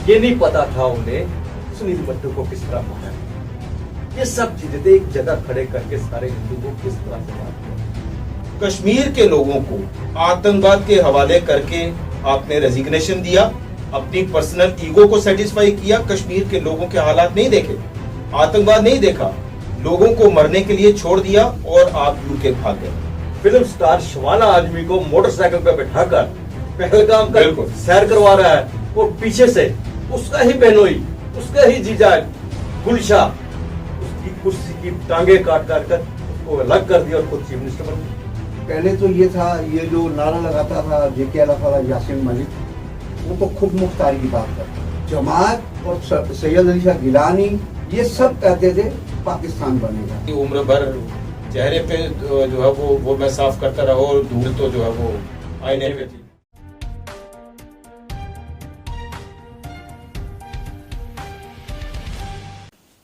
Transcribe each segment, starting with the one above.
ये नहीं पता था उन्हें सुनील मट्टू को किस तरह मारा। ये सब चीजें थे, एक जगह खड़े करके सारे हिंदू को किस तरह से मारा। कश्मीर के लोगों को आतंकवाद के हवाले करके आपने रेजिग्नेशन दिया, अपनी पर्सनल ईगो को सेटिस्फाई किया। कश्मीर के लोगों के हालात नहीं देखे, आतंकवाद नहीं देखा, लोगों को मरने के लिए छोड़ दिया और आप यूके भाग गए। फिल्म स्टार शवाना आदमी को मोटरसाइकिल पे बैठाकर पहलगाम का सैर करवा रहा है, और पीछे से उसका ही बहनोई, उसका ही जीजा गुलशा उसकी कुर्सी की टांगे काट कर उसको अलग कर दिया और खुद चीफ मिनिस्टर बन गया। पहले तो ये था, ये जो नारा लगाता था जेके अलाफा यासिन मलिक, वो तो खुद मुख्तारी की बात करता। जमात और सैयद अली शाह गिलानी ये सब कहते थे पाकिस्तान बनेगा। उम्र भर चेहरे पे जो है वो मैं साफ करता रहा, और धूल तो जो है वो आईने पे थी।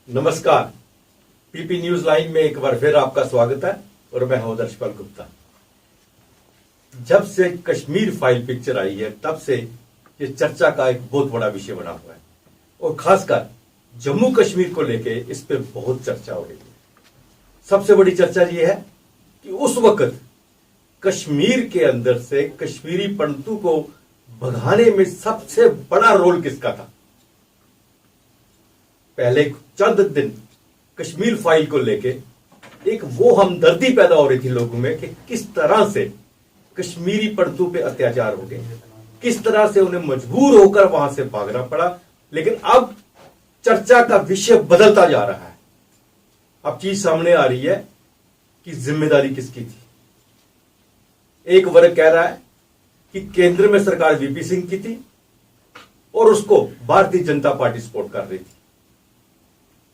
नमस्कार, पीपी न्यूज लाइन में एक बार फिर आपका स्वागत है और मैं हूं दर्शपाल गुप्ता। जब से कश्मीर फाइल पिक्चर आई है तब से ये चर्चा का एक बहुत बड़ा विषय बना हुआ है, और खासकर जम्मू कश्मीर को लेके इस पे बहुत चर्चा हो रही है। सबसे बड़ी चर्चा ये है कि उस वक्त कश्मीर के अंदर से कश्मीरी पंडितों को भगाने में सबसे बड़ा रोल किसका था। पहले चंद दिन कश्मीर फाइल को लेके एक वो हमदर्दी पैदा हो रही थी लोगों में कि किस तरह से कश्मीरी पंडितों पे अत्याचार हो गए, किस तरह से उन्हें मजबूर होकर वहां से भागना पड़ा। लेकिन अब चर्चा का विषय बदलता जा रहा है। अब चीज सामने आ रही है कि जिम्मेदारी किसकी थी। एक वर्ग कह रहा है कि केंद्र में सरकार वीपी सिंह की थी और उसको भारतीय जनता पार्टी सपोर्ट कर रही थी,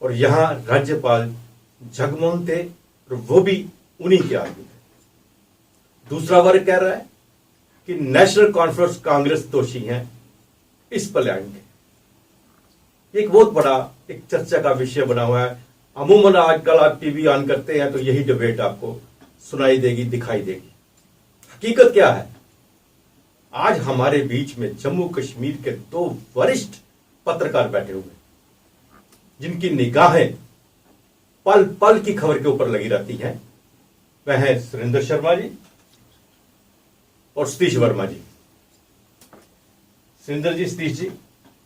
और यहां राज्यपाल जगमोहन थे और वो भी उन्हीं के आगे थे। दूसरा वर्ग कह रहा है कि नेशनल कॉन्फ्रेंस कांग्रेस दोषी हैं इस प्लान के। एक बहुत बड़ा एक चर्चा का विषय बना हुआ है। अमूमन आजकल आप टीवी ऑन करते हैं तो यही डिबेट आपको सुनाई देगी, दिखाई देगी। हकीकत क्या है, आज हमारे बीच में जम्मू कश्मीर के दो वरिष्ठ पत्रकार बैठे हुए, जिनकी निगाहें पल पल की खबर के ऊपर लगी रहती हैं। वह है सुरेंद्र शर्मा जी और सतीश वर्मा जी। सुरेंद्र जी, सतीश जी,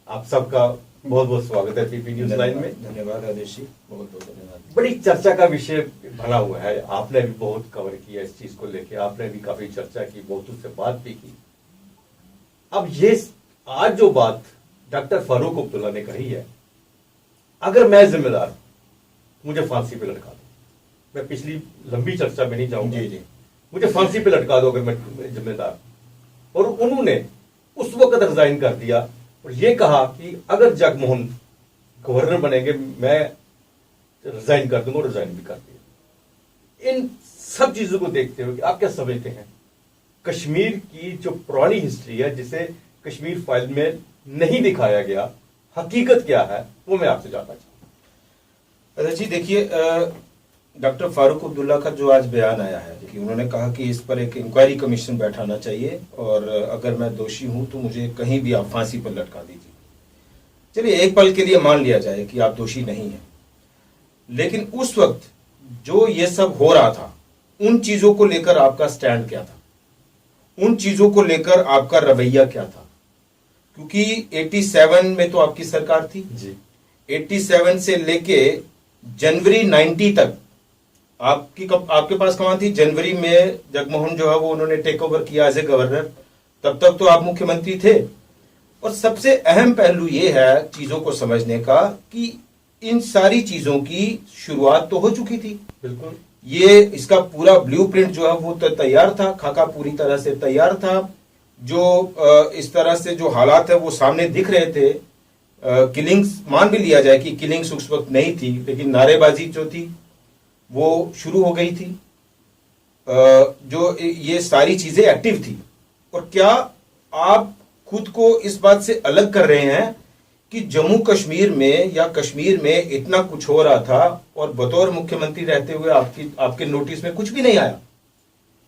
आप सबका बहुत बहुत स्वागत है पीपी न्यूज लाइन में। धन्यवाद आदेश जी, बहुत बहुत धन्यवाद। बड़ी चर्चा का विषय बना हुआ है, आपने भी बहुत कवर किया इस चीज को लेके, आपने भी काफी चर्चा की, बहुतों से बात भी की। अब ये आज जो बात डॉक्टर फारूक अब्दुल्ला ने कही है, अगर मैं जिम्मेदार हूं, मुझे फांसी पे लटका दो। मैं पिछली लंबी चर्चा में नहीं जाऊंगा। जी जी, मुझे फांसी पे लटका दो अगर मैं जिम्मेदार। और उन्होंने उस वक्त रिजाइन कर दिया और ये कहा कि अगर जगमोहन गवर्नर बनेंगे मैं रिजाइन कर दूंगा, और रिजाइन भी कर दिया। इन सब चीजों को देखते हुए आप क्या समझते हैं, कश्मीर की जो पुरानी हिस्ट्री है जिसे कश्मीर फाइल में नहीं दिखाया गया, हकीकत क्या है, वो मैं आपसे जानना चाहूंगा। अच्छा जी, देखिए, डॉक्टर फारूक अब्दुल्ला का जो आज बयान आया है कि उन्होंने कहा कि इस पर एक इंक्वायरी कमीशन बैठाना चाहिए, और अगर मैं दोषी हूं तो मुझे कहीं भी आप फांसी पर लटका दीजिए। चलिए, एक पल के लिए मान लिया जाए कि आप दोषी नहीं हैं, लेकिन उस वक्त जो ये सब हो रहा था, उन चीजों को लेकर आपका स्टैंड क्या था, उन चीजों को लेकर आपका रवैया क्या था? क्योंकि 87 में तो आपकी सरकार थी जी। 87 से लेके जनवरी 90 तक आपके पास कमान थी। जनवरी में जगमोहन जो है वो उन्होंने टेक ओवर किया एज ए गवर्नर, तब तक तो आप मुख्यमंत्री थे। और सबसे अहम पहलू ये है चीजों को समझने का कि इन सारी चीजों की शुरुआत तो हो चुकी थी। बिल्कुल, ये इसका पूरा ब्लूप्रिंट जो है वो तैयार था, खाका पूरी तरह से तैयार था। जो इस तरह से जो हालात है वो सामने दिख रहे थे। किलिंग्स मान भी लिया जाए कि किलिंग्स उस वक्त नहीं थी, लेकिन नारेबाजी जो थी वो शुरू हो गई थी। जो ये सारी चीजें एक्टिव थी। और क्या आप खुद को इस बात से अलग कर रहे हैं कि जम्मू कश्मीर में या कश्मीर में इतना कुछ हो रहा था और बतौर मुख्यमंत्री रहते हुए आपके नोटिस में कुछ भी नहीं आया?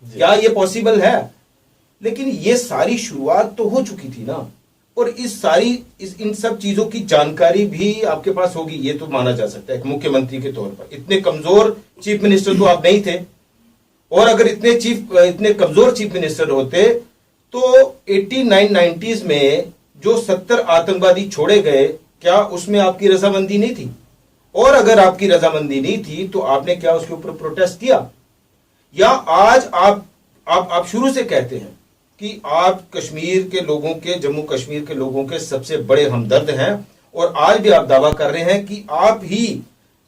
क्या ये पॉसिबल है? लेकिन ये सारी शुरुआत तो हो चुकी थी ना। और इन सब चीजों की जानकारी भी आपके पास होगी, ये तो माना जा सकता है एक मुख्यमंत्री के तौर पर। इतने कमजोर चीफ मिनिस्टर तो आप नहीं थे, और अगर इतने कमजोर चीफ मिनिस्टर होते तो 89-90s में जो 70 आतंकवादी छोड़े गए, क्या उसमें आपकी रजामंदी नहीं थी? और अगर आपकी रजामंदी नहीं थी तो आपने क्या उसके ऊपर प्रोटेस्ट किया? या आज आप शुरू से कहते हैं कि आप कश्मीर के लोगों के, जम्मू कश्मीर के लोगों के सबसे बड़े हमदर्द हैं, और आज भी आप दावा कर रहे हैं कि आप ही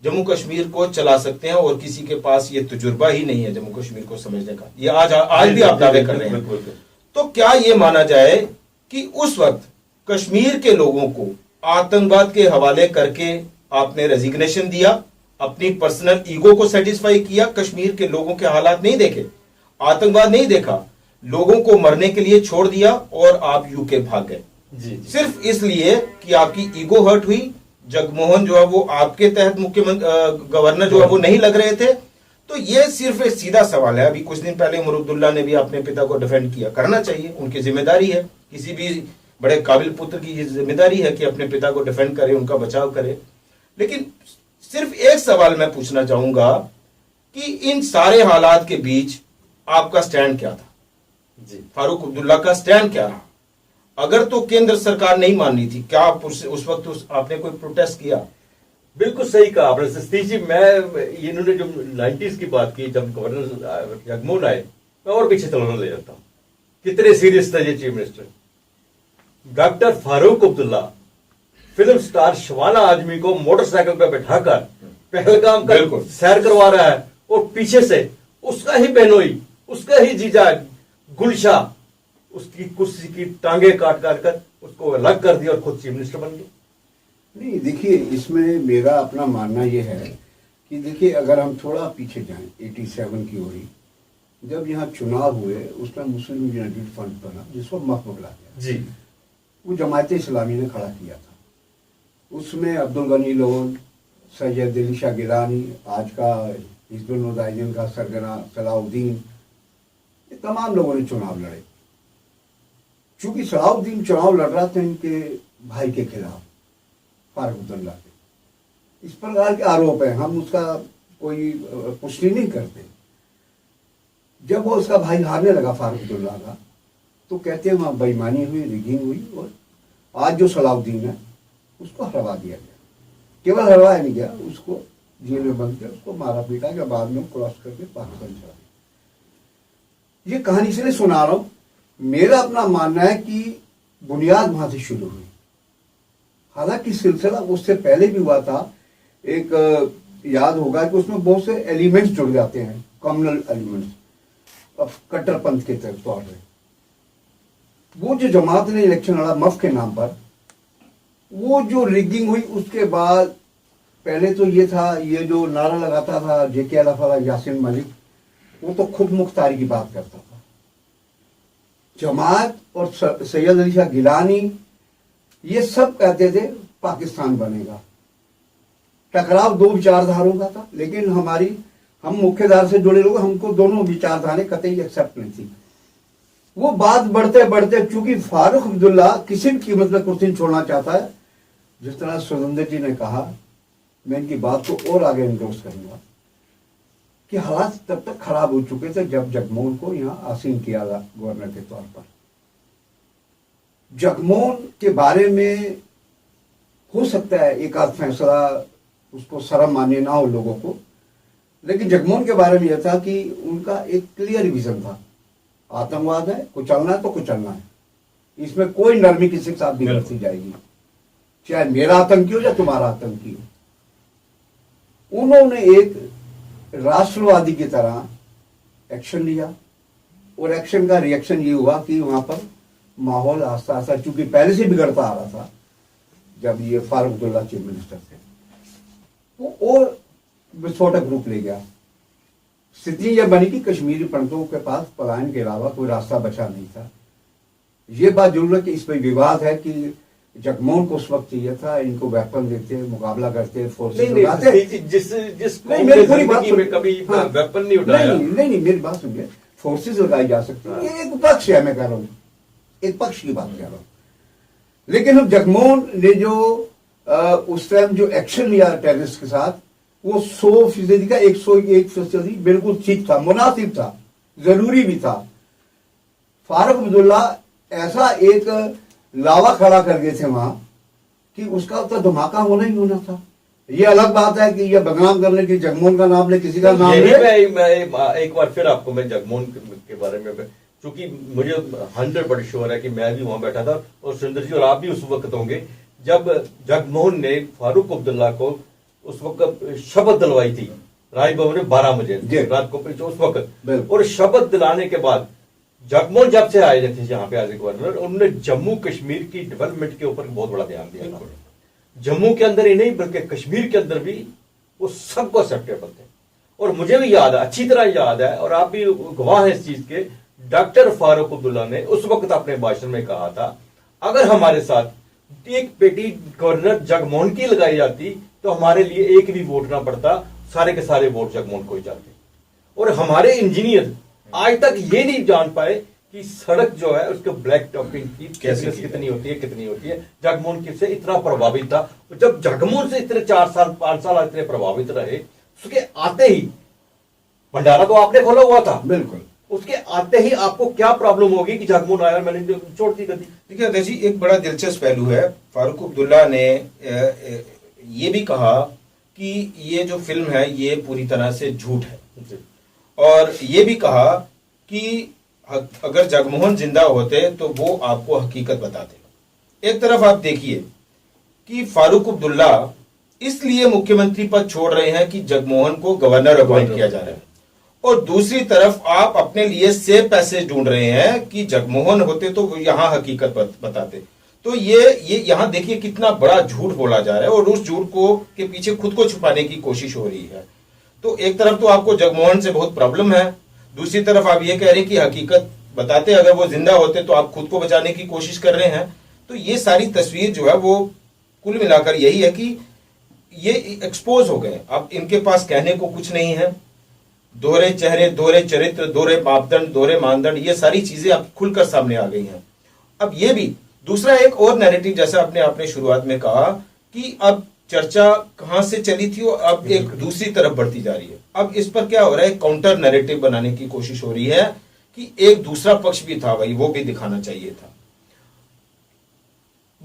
जम्मू कश्मीर को चला सकते हैं और किसी के पास ये तजुर्बा ही नहीं है जम्मू कश्मीर को समझने का। ये आज भी आप दावे कर रहे हैं। तो क्या ये माना जाए कि उस वक्त कश्मीर के लोगों को आतंकवाद के हवाले करके आपने रेजिग्नेशन दिया, अपनी पर्सनल ईगो को सेटिस्फाई किया, कश्मीर के लोगों के हालात नहीं देखे, आतंकवाद नहीं देखा, लोगों को मरने के लिए छोड़ दिया और आप यूके भाग गए सिर्फ इसलिए कि आपकी ईगो हर्ट हुई? जगमोहन जो है वो आपके तहत मुख्यमंत्री गवर्नर जो है वो नहीं लग रहे थे? तो ये सिर्फ एक सीधा सवाल है। अभी कुछ दिन पहले उमर अब्दुल्ला ने भी अपने पिता को डिफेंड किया, करना चाहिए, उनकी जिम्मेदारी है, किसी भी बड़े काबिल पुत्र की जिम्मेदारी है कि अपने पिता को डिफेंड करे, उनका बचाव करे। लेकिन सिर्फ एक सवाल मैं पूछना चाहूंगा कि इन सारे हालात के बीच आपका स्टैंड क्या था? फारूक अब्दुल्ला का स्टैंड क्या रहा? अगर तो केंद्र सरकार नहीं मान रही थी, क्या आप उस वक्त आपने कोई प्रोटेस्ट किया? बिल्कुल सही कहा आपने सतीश जी। इन्होंने जो 90s की बात की, जब गवर्नर जगमोहन आए, मैं और पीछे चलना ले जाता हूं, कितने सीरियस था ये chief minister. Doctor Farooq Abdullah film star Shabana Azmi को मोटरसाइकिल पर बैठाकर पहलगाम का सैर करवा रहा है, और पीछे से उसका ही बहनोई, उसका ही जीजा गुलशा उसकी कुर्सी की टांगे काट काट कर उसको अलग कर दिया और खुद चीफ मिनिस्टर बन गए। नहीं, देखिए, इसमें मेरा अपना मानना यह है कि देखिए, अगर हम थोड़ा पीछे जाएं 87 की ओर, जब यहाँ चुनाव हुए उसमें मुस्लिम यूनाइटेड फ्रंट बना जिसको मक बुला गया जी, वो जमायत इस्लामी ने खड़ा किया था। उसमें अब्दुल गनी लोन, सैयद अली शाह गिलानी, आज का हिजबुल मुजाहिदीन का सरगना सलाउद्दीन, ये तमाम लोगों ने चुनाव लड़े। चूंकि सलाउद्दीन चुनाव लड़ रहा था इनके भाई के खिलाफ, फारूक अब्दुल्ला के, इस प्रकार के आरोप है, हम उसका कोई पुष्टि नहीं करते। जब वो उसका भाई हारने लगा फारूक अब्दुल्ला का, तो कहते हैं वहां बेईमानी हुई, रिगिंग हुई, और आज जो सलाउद्दीन है उसको हरवा दिया गया। केवल हरवाया नहीं गया, उसको जेल में बंद किया, उसको मारा पीटा गया, बाद में क्रॉस करके पाकिस्तान चला गया। ये कहानी इसलिए सुना रहा हूं, मेरा अपना मानना है कि बुनियाद वहां से शुरू हुई। हालांकि सिलसिला उससे पहले भी हुआ था। एक याद होगा कि उसमें बहुत से एलिमेंट्स जुड़ जाते हैं, कम्युनल एलिमेंट्स, कट्टरपंथ के तौर पे। वो जो जमात ने इलेक्शन लड़ा मफ के नाम पर, वो जो रिगिंग हुई, उसके बाद पहले तो ये था, ये जो नारा लगाता था जेके अलाफाला यासिन मलिक, वो तो खुद मुख्तारी की बात करता था। जमात और सैयद अली शाह गिलानी, ये सब कहते थे पाकिस्तान बनेगा। टकराव दो विचारधारों का था, लेकिन हम मुख्यधारा से जुड़े लोग, हमको दोनों विचारधाराएं कतई एक्सेप्ट नहीं थी। वो बात बढ़ते बढ़ते, चूंकि फारूक अब्दुल्ला किसी भी कीमत पर कुर्सी छोड़ना चाहता है, जिस तरह सुरेंद्र जी ने कहा, मैं इनकी बात को और आगे इंडोर्स करूंगा कि हालात तब तक खराब हो चुके थे जब जगमोहन को यहाँ आसीन किया गवर्नर के तौर पर। जगमोहन के बारे में हो सकता है एक आध फैसला उसको शर्म मान्य ना हो लोगों को, लेकिन जगमोहन के बारे में यह था कि उनका एक क्लियर विजन था, आतंकवाद है, कुचलना है तो कुचलना है, इसमें कोई नरमी किसी के साथ नहीं बरती जाएगी, चाहे मेरा आतंकी हो या तुम्हारा आतंकी हो। उन्होंने एक राष्ट्रवादी की तरह एक्शन लिया, और एक्शन का रिएक्शन ये हुआ कि वहां पर माहौल आस्ता आस्ता, चूंकि पहले से बिगड़ता आ रहा था, जब ये फारूक अब्दुल्ला चीफ मिनिस्टर थे, वो और विस्फोटक रूप ले गया। स्थिति यह बनी कि कश्मीरी पंडितों के पास पलायन के अलावा कोई रास्ता बचा नहीं था। ये बात जरूर है कि इसमें विवाद है कि जगमोहन को उस वक्त चाहिए था, इनको वेपन देते, मुकाबला करते, फोर्सेस उठाते। वेपन नहीं उठाया। नहीं, मेरी बात सुनिए, फोर्सेस लगाई जा सकती है, ये एक पक्ष है, मैं कह रहा हूँ, एक पक्ष की बात कह रहा हूँ। लेकिन हम जगमोहन ने जो उस टाइम जो एक्शन लिया टेररिस्ट के साथ, वो 100% का 101% बिल्कुल ठीक था, मुनासिब था, जरूरी भी था। फारूक अब्दुल्ला ऐसा एक लावा खड़ा कर गए थे वहां कि उसका तो धमाका होना ही होना था। ये अलग बात है कि ये बदनाम करने की जगमोहन का नाम ले, किसी का नाम ले। मैं एक बार फिर आपको मैं जगमोहन के बारे में, क्योंकि मुझे 100% श्योर है कि मैं भी वहां बैठा था और सुरेंद्र जी और आप भी उस वक्त होंगे जब जगमोहन ने फारूक अब्दुल्ला को उस वक्त शपथ दिलवाई थी राजभवन में 12 बजे रात को उस वक्त। और शपथ दिलाने के बाद जगमोहन जब से आए थे यहाँ पे एज ए गवर्नर, उन्होंने जम्मू कश्मीर की डेवलपमेंट के ऊपर बहुत बड़ा ध्यान दिया था। जम्मू के अंदर ही नहीं बल्कि कश्मीर के अंदर भी वो सबको एक्सेप्टेबल थे। और मुझे भी याद है, अच्छी तरह याद है, और आप भी गवाह हैं इस चीज के, डॉक्टर फारूक अब्दुल्ला ने उस वक्त अपने भाषण में कहा था अगर हमारे साथ एक बेटी गवर्नर जगमोहन की लगाई जाती तो हमारे लिए एक भी वोट ना पड़ता, सारे के सारे वोट जगमोहन को ही जाते। और हमारे इंजीनियर आज तक ये नहीं जान पाए कि सड़क जो है उसके ब्लैक टॉपिंग की थिकनेस कितनी होती है। जगमोहन से इतना प्रभावित था, जब जगमोहन से इतने 4 साल 5 साल इतने प्रभावित रहे, उसके आते ही भंडारा तो आपने खोला हुआ था, बिल्कुल, उसके आते ही आपको क्या प्रॉब्लम होगी कि जगमोहन आया मैंने छोड़ दी गद्दी। देखिए अध्यक्ष जी, एक बड़ा दिलचस्प पहलू है। फारूक अब्दुल्ला ने ये भी कहा कि ये जो फिल्म है ये पूरी तरह से झूठ है, और ये भी कहा कि अगर जगमोहन जिंदा होते तो वो आपको हकीकत बताते। एक तरफ आप देखिए कि फारूक अब्दुल्ला इसलिए मुख्यमंत्री पद छोड़ रहे हैं कि जगमोहन को गवर्नर अपॉइंट किया जा रहा है, और दूसरी तरफ आप अपने लिए सेफ पैसेज ढूंढ रहे हैं कि जगमोहन होते तो यहां हकीकत बताते। तो ये यहां देखिए कितना बड़ा झूठ बोला जा रहा है, और उस झूठ को के पीछे खुद को छुपाने की कोशिश हो रही है। तो एक तरफ तो आपको जगमोहन से बहुत प्रॉब्लम है, दूसरी तरफ आप ये कह रहे हैं कि हकीकत बताते, अगर वो जिंदा होते तो आप खुद को बचाने की कोशिश कर रहे हैं। तो ये सारी तस्वीर जो है वो कुल मिलाकर यही है कि ये एक्सपोज हो गए। अब इनके पास कहने को कुछ नहीं है। दोहरे चेहरे, दोहरे चरित्र, दोहरे मापदंड, दोहरे मानदंड, ये सारी चीजें अब खुलकर सामने आ गई हैं। अब ये भी दूसरा एक और नैरेटिव, जैसा आपने शुरुआत में कहा कि अब चर्चा कहां से चली थी और अब एक दूसरी तरफ बढ़ती जा रही है। अब इस पर क्या हो रहा है, काउंटर नैरेटिव बनाने की कोशिश हो रही है कि एक दूसरा पक्ष भी था भाई, वो भी दिखाना चाहिए था।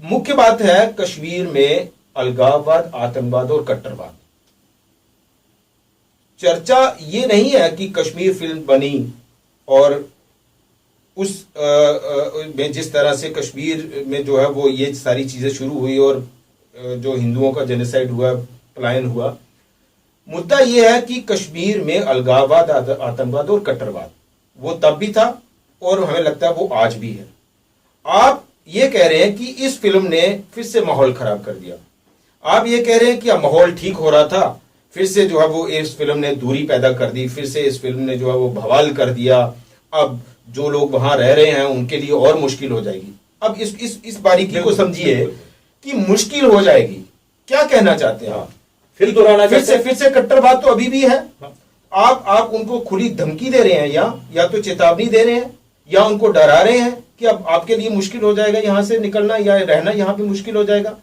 मुख्य बात है कश्मीर में अलगाववाद, आतंकवाद और कट्टरवाद। चर्चा ये नहीं है कि कश्मीर फिल्म बनी और उस में जिस तरह से कश्मीर में जो है वो ये सारी चीजें शुरू हुई और जो हिंदुओं का जेनोसाइड हुआ, पलायन हुआ। मुद्दा यह है कि कश्मीर में अलगाववाद, आतंकवाद और कट्टरवाद वो तब भी था और हमें लगता है वो आज भी है। आप ये कह रहे हैं कि इस फिल्म ने फिर से माहौल खराब कर दिया। आप ये कह रहे हैं कि माहौल ठीक हो रहा था, फिर से जो है वो इस फिल्म ने दूरी पैदा कर दी, फिर से इस फिल्म ने जो है वो बवाल कर दिया। अब जो लोग वहां रह रहे हैं उनके लिए और मुश्किल हो जाएगी। अब इस बारीकी को समझिए कि मुश्किल हो जाएगी। क्या कहना चाहते हैं आप? फिर दोहराना, फिर से कट्टरवाद तो अभी भी है। आप उनको खुली धमकी दे रहे हैं, या तो चेतावनी दे रहे हैं, या उनको डरा रहे हैं कि अब आपके लिए मुश्किल हो जाएगा यहां से निकलना, या रहना यहां पे मुश्किल हो जाएगा।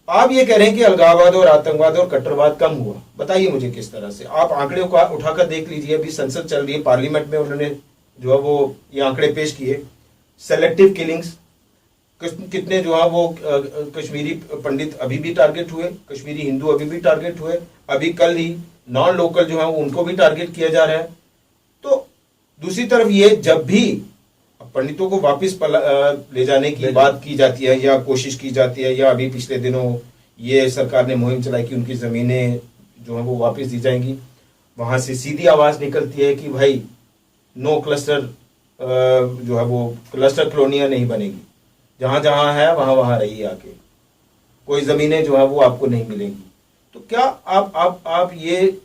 आप ये कह रहे हैं कि अलगाववाद और आतंकवाद और कट्टरवाद कम हुआ। बताइए मुझे किस तरह से। आप आंकड़े को उठाकर देख लीजिए। अभी संसद चल रही है, पार्लियामेंट में उन्होंने जो है वो ये आंकड़े पेश किए। सेलेक्टिव किलिंग्स कितने जो है वो कश्मीरी पंडित अभी भी टारगेट हुए, कश्मीरी हिंदू अभी भी टारगेट हुए। अभी कल ही नॉन लोकल जो है उनको भी टारगेट किया जा रहा है। तो दूसरी तरफ ये जब भी पंडितों को वापस ले जाने की बात की जाती है या कोशिश की जाती है, या अभी पिछले दिनों ये सरकार ने मुहिम चलाई कि उनकी जमीनें जो है वो वापस दी जाएंगी, वहां से सीधी आवाज निकलती है कि भाई नो क्लस्टर, जो है वो क्लस्टर कॉलोनियां नहीं बनेगी, जहां जहां है वहां वहां रहिए आके, कोई जमीनें जो है वो आपको नहीं मिलेंगी। तो क्या आप ये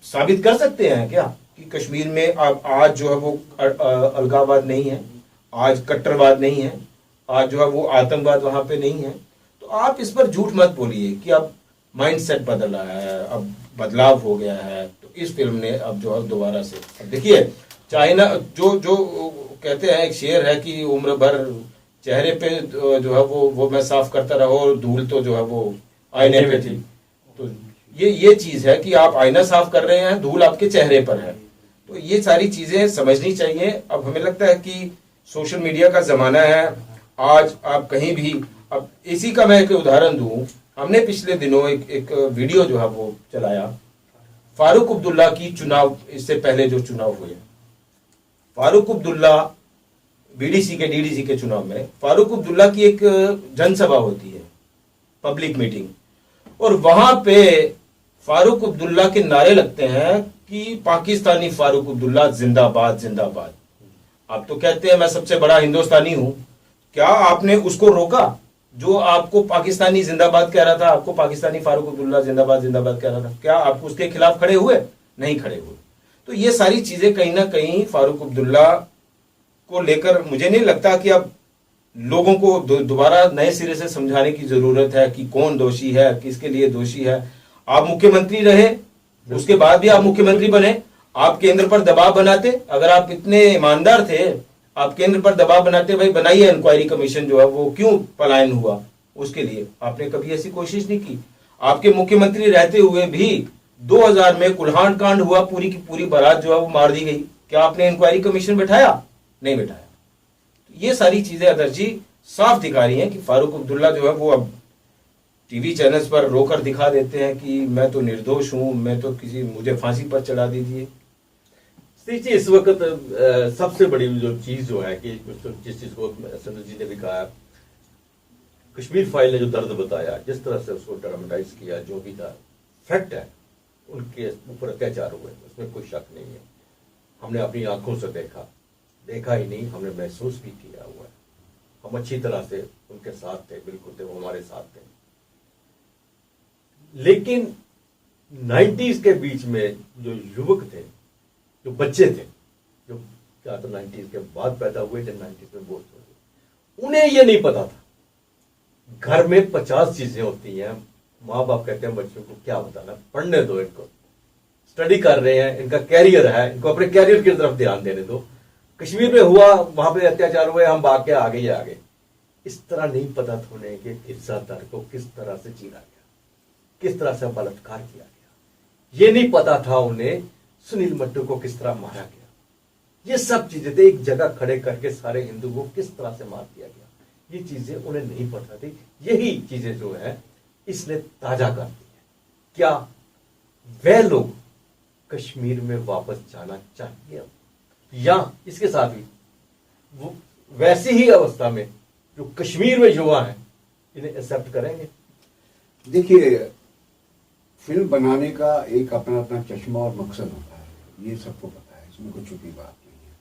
साबित कर सकते हैं क्या कि कश्मीर में आज जो है वो अलगाववाद नहीं है, आज कट्टरवाद नहीं है, आज जो है वो आतंकवाद वहां पे नहीं है? तो आप इस पर झूठ मत बोलिए कि अब माइंडसेट बदल रहा है, अब बदलाव हो गया है। तो इस फिल्म ने अब जो है दोबारा से, अब देखिए चाइना जो कहते हैं, एक शेर है कि उम्र भर चेहरे पे जो है वो मैं साफ करता रहा और धूल तो जो है वो आईने पे थी। तो ये चीज है कि आप आईना साफ कर रहे हैं, धूल आपके चेहरे पर है। तो ये सारी चीजें समझनी चाहिए। अब हमें लगता है कि सोशल मीडिया का जमाना है, आज आप कहीं भी, अब इसी का मैं एक उदाहरण दूं, हमने पिछले दिनों एक वीडियो जो है वो चलाया फारूक अब्दुल्ला की चुनाव, इससे पहले जो चुनाव हुए, फारूक अब्दुल्ला बीडीसी के डीडीसी के चुनाव में फारूक अब्दुल्ला की एक जनसभा होती है, पब्लिक मीटिंग, और वहां पे फारूक अब्दुल्ला के नारे लगते हैं कि पाकिस्तानी फारूक अब्दुल्ला जिंदाबाद जिंदाबाद। आप तो कहते हैं मैं सबसे बड़ा हिंदुस्तानी हूं, क्या आपने उसको रोका जो आपको पाकिस्तानी जिंदाबाद कह रहा था, आपको पाकिस्तानी फारूक अब्दुल्ला जिंदाबाद जिंदाबाद कह रहा था? क्या आप उसके खिलाफ खड़े हुए? नहीं खड़े हुए। तो ये सारी चीजें कहीं ना कहीं फारूक अब्दुल्ला को लेकर मुझे नहीं लगता कि अब लोगों को दोबारा नए सिरे से समझाने की जरूरत है कि कौन दोषी है, किसके लिए दोषी है। आप मुख्यमंत्री रहे, उसके बाद भी आप मुख्यमंत्री बने, आप केंद्र पर दबाव बनाते, अगर आप इतने ईमानदार थे, आप केंद्र पर दबाव बनाते, भाई बनाइए इंक्वायरी कमीशन जो है वो क्यों पलायन हुआ, उसके लिए आपने कभी ऐसी कोशिश नहीं की। आपके मुख्यमंत्री रहते हुए भी 2000 में कुल्हाड़ कांड हुआ, पूरी की पूरी बारात जो है वो मार दी गई, क्या आपने इंक्वायरी कमीशन बैठाया? नहीं बैठाया। ये सारी चीजें अदर जी साफ दिखा रही हैं कि फारूक अब्दुल्ला जो है वो अब टीवी चैनल्स पर रोकर दिखा देते हैं कि मैं तो निर्दोष हूं, मैं तो मुझे फांसी पर चढ़ा दीजिए। जी, इस वक्त सबसे बड़ी जो चीज जो है कि जिस चीज को संजय जी ने भी कहा, कश्मीर फाइल ने जो दर्द बताया, जिस तरह से उसको ड्रामेटाइज किया, जो भी था फैक्ट है, उनके ऊपर अत्याचार हुए, उसमें कोई शक नहीं है। हमने अपनी आंखों से देखा ही नहीं, हमने महसूस भी किया हुआ है। हम अच्छी तरह से उनके साथ थे, बिल्कुल थे, वो हमारे साथ थे। लेकिन 90s के बीच में जो युवक थे, जो बच्चे थे, जो क्या तो 90s के बाद पैदा हुए थे, 90s में बोल हुए, उन्हें ये नहीं पता था। घर में 50 चीजें होती हैं, माँ बाप कहते हैं बच्चों को क्या बताना, पढ़ने दो, इनको स्टडी कर रहे हैं, इनका कैरियर है, इनको अपने कैरियर की तरफ ध्यान देने दो। कश्मीर में हुआ, वहां पे अत्याचार हुए, हम भाग के आगे ही आगे। इस तरह नहीं पता था उन्हें कि हिस्सा दर को किस तरह से जीना गया, किस तरह से बलात्कार किया गया। ये नहीं पता था उन्हें सुनील मट्टू को किस तरह मारा गया। ये सब चीजें थे, एक जगह खड़े करके सारे हिंदू को किस तरह से मार दिया गया, ये चीजें उन्हें नहीं पता थी। यही चीजें जो है इसने ताजा कर दी है। क्या वह लोग कश्मीर में वापस जाना चाहिए या इसके साथ ही वो वैसी ही अवस्था में जो कश्मीर में युवा है इन्हें एक्सेप्ट करेंगे? देखिए, फिल्म बनाने का एक अपना अपना चश्मा और मकसद होता है, ये सबको पता है, इसमें कोई छुपी बात नहीं है।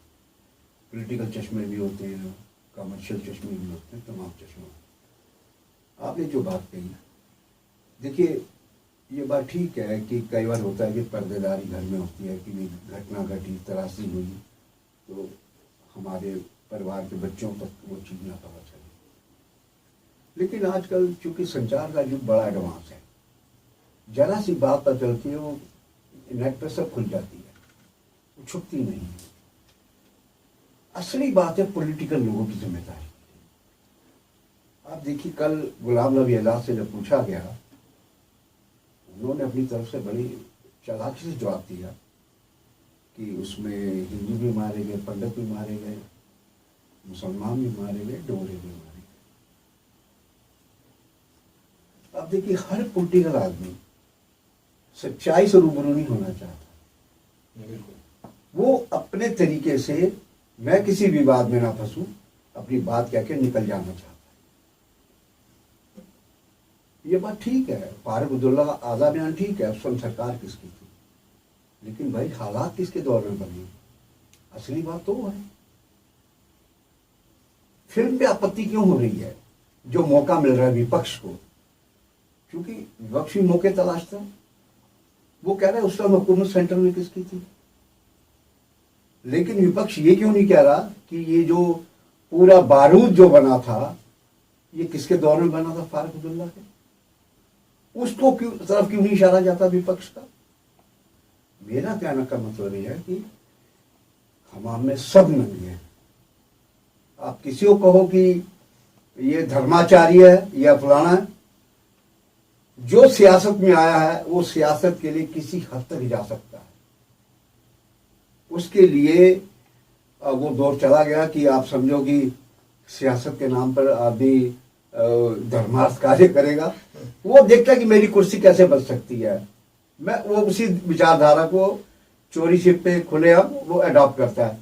पॉलिटिकल चश्मे भी होते हैं, कमर्शियल चश्मे भी होते हैं, तमाम चश्मे। आपने जो बात कही, देखिए ये बात ठीक है कि कई बार होता है कि पर्देदारी घर में होती है कि घटना घटी, तराशी हुई, तो हमारे परिवार के बच्चों तक वो चीज़ ना पता चले। लेकिन आजकल चूंकि संचार का युग बड़ा एडवांस है, जरा सी बात पता चलती है, वो नेट पर सब खुल जाती है, वो छुपती नहीं है। असली बात है पॉलिटिकल लोगों की जिम्मेदारी। आप देखिए, कल गुलाम नबी आजाद से जब पूछा गया, उन्होंने अपनी तरफ से बड़ी चालाकी से जवाब दिया कि उसमें हिंदू भी मारे गए, पंडित भी मारे गए, मुसलमान भी मारे गए, डोगरे भी मारे गए। अब देखिए, हर पॉलिटिकल आदमी सच्चाई से रूबरू नहीं होना चाहता। वो अपने तरीके से, मैं किसी विवाद में ना फंसूं, अपनी बात कह के निकल जाना चाहता है। ये बात ठीक है, फारूक अब्दुल्ला का आधा बयान ठीक है, उस समय सरकार किसकी थी, लेकिन भाई हालात किसके दौर में बने, असली बात तो वो है। फिल्म पे आपत्ति क्यों हो रही है? जो मौका मिल रहा है विपक्ष को, क्योंकि विपक्ष भी मौके तलाशता है। वो कह रहा है उस समय हुकूमत सेंटर में किसकी थी, लेकिन विपक्ष ये क्यों नहीं कह रहा कि ये जो पूरा बारूद जो बना था, ये किसके दौर में बना था, फारूक अब्दुल्ला के? उसको क्यों तरफ क्यों नहीं इशारा जाता विपक्ष का? मेरा कहने का मतलब यह है कि हम में सब नंगे हैं। आप किसी को कहो कि ये धर्माचार्य है या फलाना है। जो सियासत में आया है वो सियासत के लिए किसी हद तक जा सकता है। उसके लिए वो दौर चला गया कि आप समझो कि सियासत के नाम पर आदमी धर्मार्थ कार्य करेगा। वो देखता है कि मेरी कुर्सी कैसे बच सकती है। मैं वो उसी विचारधारा को चोरी छिपे खुलेआम वो अडॉप्ट करता है।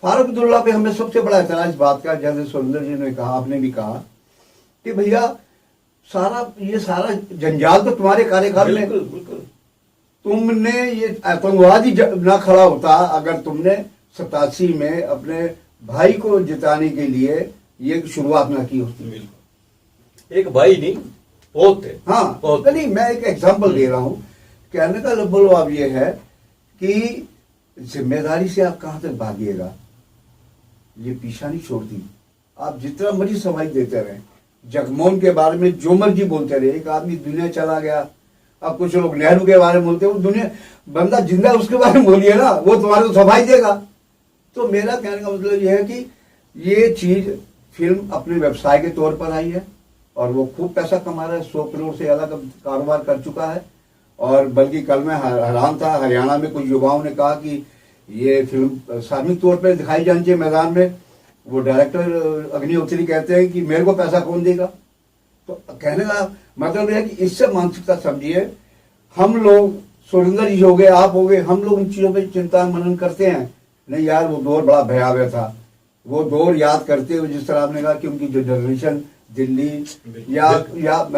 फारूक अब्दुल्ला पे हमें सबसे बड़ा एतराज इस बात का, जैसे सुरेंद्र जी ने कहा, आपने भी कहा कि भैया ये सारा जंजाल तो तुम्हारे कार्यकाल में, बिल्कुल तुमने ये आतंकवादी ना खड़ा होता अगर तुमने 87 में अपने भाई को जिताने के लिए ये शुरुआत ना की होती। एक भाई नहीं, बहुत थे। हाँ, बहुत। नहीं, मैं एक एग्जांपल दे रहा हूं। कहने का लबल ये है कि जिम्मेदारी से आप कहां तक भागिएगा, ये पीछा नहीं छोड़ती। आप जितना मर्जी सफाई देते रहे, जगमोहन के बारे में जो मर्जी बोलते रहे, एक आदमी दुनिया चला गया। अब कुछ लोग नेहरू के बारे में बोलते हैं, वो दुनिया बंदा जिंदा है, उसके बारे में बोलिए ना, वो तुम्हारे को सफाई देगा। तो मेरा कहने का मतलब यह है कि ये चीज फिल्म अपने व्यवसाय के तौर पर आई है और वो खूब पैसा कमा रहा है, 100 करोड़ से अलग कारोबार कर चुका है। और बल्कि कल मैं हैरान था, हरियाणा में कुछ युवाओं ने कहा कि ये फिल्म सार्वजनिक तौर पर दिखाई जानी चाहिए मैदान में। वो डायरेक्टर अग्निहोत्री कहते हैं कि मेरे को पैसा कौन देगा। तो कहने का मतलब यह है कि इससे मानसिकता समझिए। हम लोग, सुरेंद्र जी हो गए, आप हो गए, हम लोग इन चीजों पर चिंता मनन करते हैं। नहीं यार, वो दौर बड़ा भयावह था। वो दौर याद करते हुए, जिस तरह आपने कहा कि उनकी जो जनरेशन दिल्ली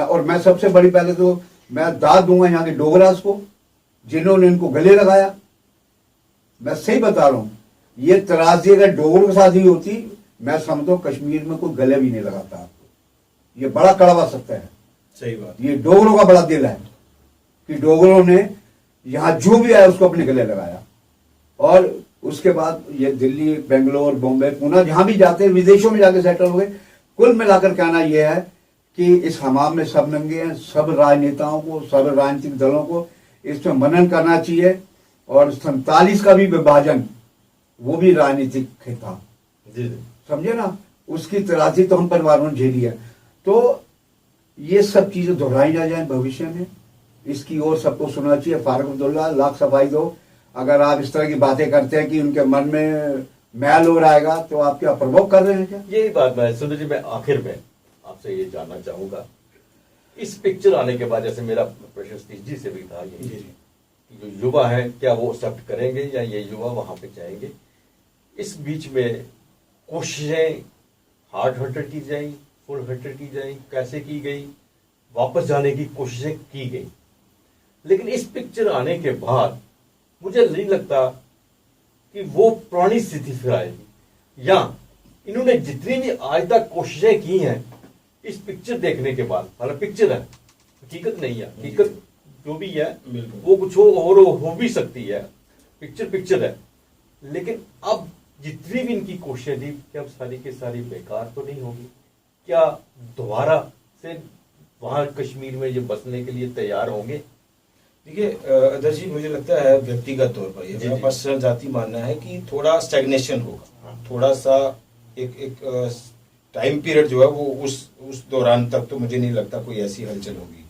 और मैं सबसे बड़ी पहले तो मैं दाद दूंगा यहाँ के डोगरास को, जिन्होंने इनको गले लगाया। मैं सही बता रहा हूं, ये तराजी अगर डोगरों के साथ ही होती, मैं समझता हूं कश्मीर में कोई गले भी नहीं लगाता आपको। ये बड़ा कड़वा सकता है। सही बात। ये डोगरों का बड़ा दिल है कि डोगरों ने यहां जो भी आया उसको अपने गले लगाया। और उसके बाद ये दिल्ली, बेंगलोर, बॉम्बे, पुणे, जहां भी जाते हैं, विदेशों में जाके सेटल हो गए। कुल मिलाकर कहना यह है कि इस हमाम में सब नंगे हैं। सब राजनेताओं को, सब राजनीतिक दलों को इसमें मनन करना चाहिए। और 47 का भी विभाजन, वो भी राजनीतिक था, समझे ना। उसकी तराजी तो हम परिवारों ने झेली है। तो ये सब चीजें दोहराई ना जाए भविष्य में, इसकी ओर सबको सुनना चाहिए। फारूक अब्दुल्ला, लाख सफाई दो। अगर आप इस तरह की बातें करते हैं कि उनके मन में मैल हो आएगा, तो आप क्या प्रवोक कर रहे हैं क्या? यही बात मैं सुंदर जी, मैं आखिर में आपसे ये जानना चाहूंगा, इस पिक्चर आने के बाद, जैसे मेरा प्रश्न सतीश जी से भी था, यही कि जो युवा है क्या वो एक्सेप्ट करेंगे या ये युवा वहां पे जाएंगे। इस बीच में कोशिशें हार्ड हार्टेड की जाए, फुल हार्टेड की जाए, कैसे की गई, वापस जाने की कोशिशें की गई। लेकिन इस पिक्चर आने के बाद मुझे नहीं लगता कि वो पुरानी स्थिति फिर आएगी। या इन्होंने जितनी भी आज तक कोशिशें की हैं, इस पिक्चर देखने के बाद, हालांकि पिक्चर है, हकीकत नहीं है, हकीकत जो भी है वो कुछ और हो भी सकती है, पिक्चर है। लेकिन अब जितनी भी इनकी कोशिशें थी, क्या अब सारी की सारी बेकार तो नहीं होगी? क्या दोबारा से वहां कश्मीर में ये बसने के लिए तैयार होंगे? देखिए अदर जी, मुझे लगता है व्यक्तिगत तौर पर ये मेरा पर्सनल जाती मानना है कि थोड़ा स्टैग्नेशन होगा। थोड़ा सा एक टाइम पीरियड जो है वो उस दौरान तक तो मुझे नहीं लगता कोई ऐसी हलचल होगी।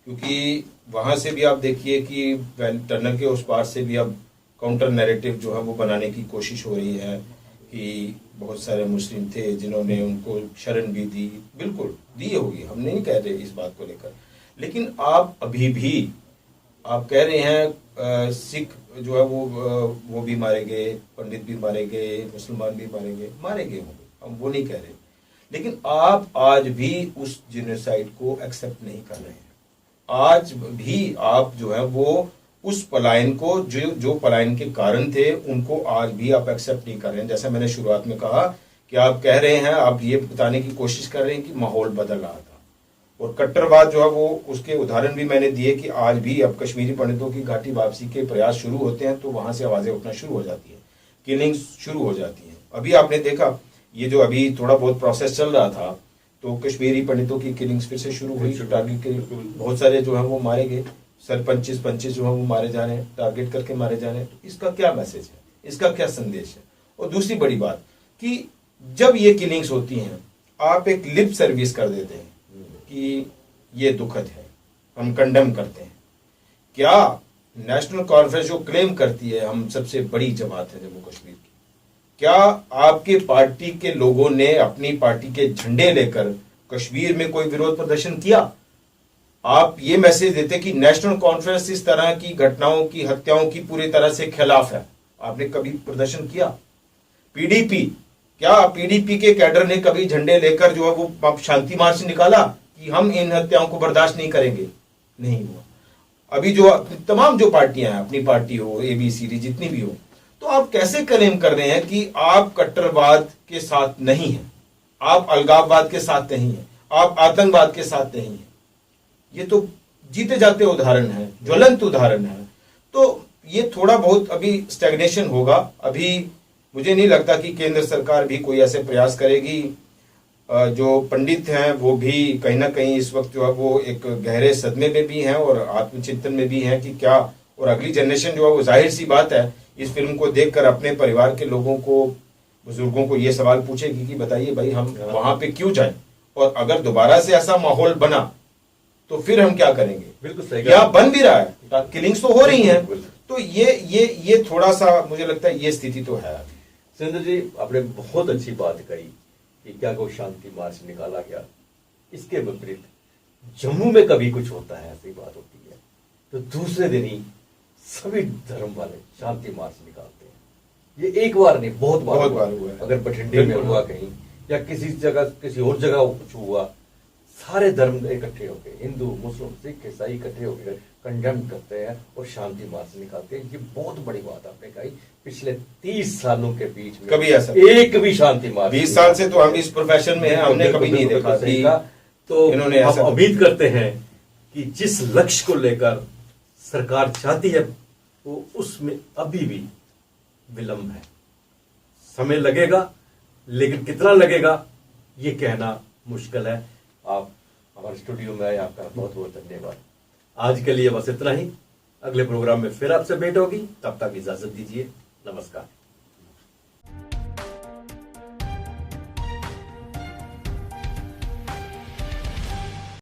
क्योंकि वहां से भी आप देखिए कि टनल के उस पार से भी अब काउंटर नैरेटिव जो है वो बनाने की कोशिश हो रही है कि बहुत सारे मुस्लिम थे जिन्होंने उनको शरण भी दी, बिल्कुल दी होगी, हम नहीं कह रहे इस बात को लेकर। लेकिन आप अभी भी आप कह रहे हैं सिख जो है वो भी मारे गए, पंडित भी मारे गए, मुसलमान भी मारे गए होंगे, हम वो नहीं कह रहे। लेकिन आप आज भी उस जेनोसाइड को एक्सेप्ट नहीं कर रहे हैं। आज भी आप जो है वो उस पलायन को, जो पलायन के कारण थे, उनको आज भी आप एक्सेप्ट नहीं कर रहे हैं। जैसा मैंने शुरुआत में कहा कि आप कह रहे हैं, आप ये बताने की कोशिश कर रहे हैं कि माहौल बदल रहा था। और कट्टरवाद जो है वो, उसके उदाहरण भी मैंने दिए कि आज भी अब कश्मीरी पंडितों की घाटी वापसी के प्रयास शुरू होते हैं तो वहां से आवाजें उठना शुरू हो जाती है, किलिंग शुरू हो जाती है। अभी आपने देखा ये जो अभी थोड़ा बहुत प्रोसेस चल रहा था, तो कश्मीरी पंडितों की किलिंग्स फिर से शुरू हुई। टारगेट के बहुत सारे जो है वो मारे गए, सरपंच जो है वो मारे जा रहे हैं, टारगेट करके मारे जा रहे हैं। तो इसका क्या मैसेज है, इसका क्या संदेश है? और दूसरी बड़ी बात कि जब ये किलिंग्स होती हैं, आप एक लिप सर्विस कर देते हैं कि ये दुखद है, हम कंडेम करते हैं। क्या नेशनल कॉन्फ्रेंस जो क्लेम करती है हम सबसे बड़ी जमात है जम्मू कश्मीर की, क्या आपके पार्टी के लोगों ने अपनी पार्टी के झंडे लेकर कश्मीर में कोई विरोध प्रदर्शन किया? आप ये मैसेज देते कि नेशनल कॉन्फ्रेंस इस तरह की घटनाओं की, हत्याओं की पूरी तरह से खिलाफ है। आपने कभी प्रदर्शन किया? पीडीपी, क्या पीडीपी के कैडर ने कभी झंडे लेकर जो है वो शांति मार्च निकाला कि हम इन हत्याओं को बर्दाश्त नहीं करेंगे? नहीं हुआ। अभी जो तमाम जो पार्टियां हैं, अपनी पार्टी हो, एबीसीडी जितनी भी हो, तो आप कैसे क्लेम कर रहे हैं कि आप कट्टरवाद के साथ नहीं हैं, आप अलगाववाद के साथ नहीं हैं, आप आतंकवाद के साथ नहीं हैं? ये तो जीते जाते उदाहरण है, ज्वलंत उदाहरण है। तो ये थोड़ा बहुत अभी स्टैग्नेशन होगा। अभी मुझे नहीं लगता कि केंद्र सरकार भी कोई ऐसे प्रयास करेगी। जो पंडित हैं वो भी कहीं ना कहीं इस वक्त जो है वो एक गहरे सदमे में भी हैं और आत्मचिंतन में भी हैं कि क्या, और अगली जनरेशन जो है वो जाहिर सी बात है इस फिल्म को देखकर अपने परिवार के लोगों को, बुजुर्गों को ये सवाल पूछेगी कि बताइए भाई हम वहां पे क्यों जाएं, और अगर दोबारा से ऐसा माहौल बना तो फिर हम क्या करेंगे? बिल्कुल सही, या बन भी रहा है, किलिंग्स तो हो रही हैं। तो ये थोड़ा सा मुझे लगता है ये स्थिति तो है। सुरेंद्र जी, आपने बहुत अच्छी बात कही कि क्या को शांति मार्च निकाला गया। इसके विपरीत जम्मू में कभी कुछ होता है, ऐसी बात होती है, तो दूसरे दिन ही सभी धर्म वाले शांति मार्च निकालते हैं। ये एक बार नहीं, बहुत बार हुआ है। अगर बठिंडे में हुआ कहीं या किसी जगह, किसी और जगह कुछ हुआ, सारे धर्म इकट्ठे होकर, हिंदू, मुस्लिम, सिख, ईसाई इकट्ठे होकर कंडेम करते हैं और शांति मार्च निकालते हैं। ये बहुत बड़ी बात आपने कही। पिछले 30 सालों के बीच में कभी ऐसा एक भी शांति मार्च, 20 साल से तो हम इस प्रोफेशन में हैं, हमने कभी नहीं देखा। तो इन्होंने हम ऐसा उम्मीद करते हैं कि जिस लक्ष्य को लेकर सरकार चाहती है वो उसमें अभी भी विलंब है। समय लगेगा, लेकिन कितना लगेगा ये कहना मुश्किल है। आप हमारे स्टूडियो में आए, आपका बहुत बहुत धन्यवाद। आज के लिए बस इतना ही। अगले प्रोग्राम में फिर आपसे भेंट होगी, तब तक इजाजत दीजिए। नमस्कार।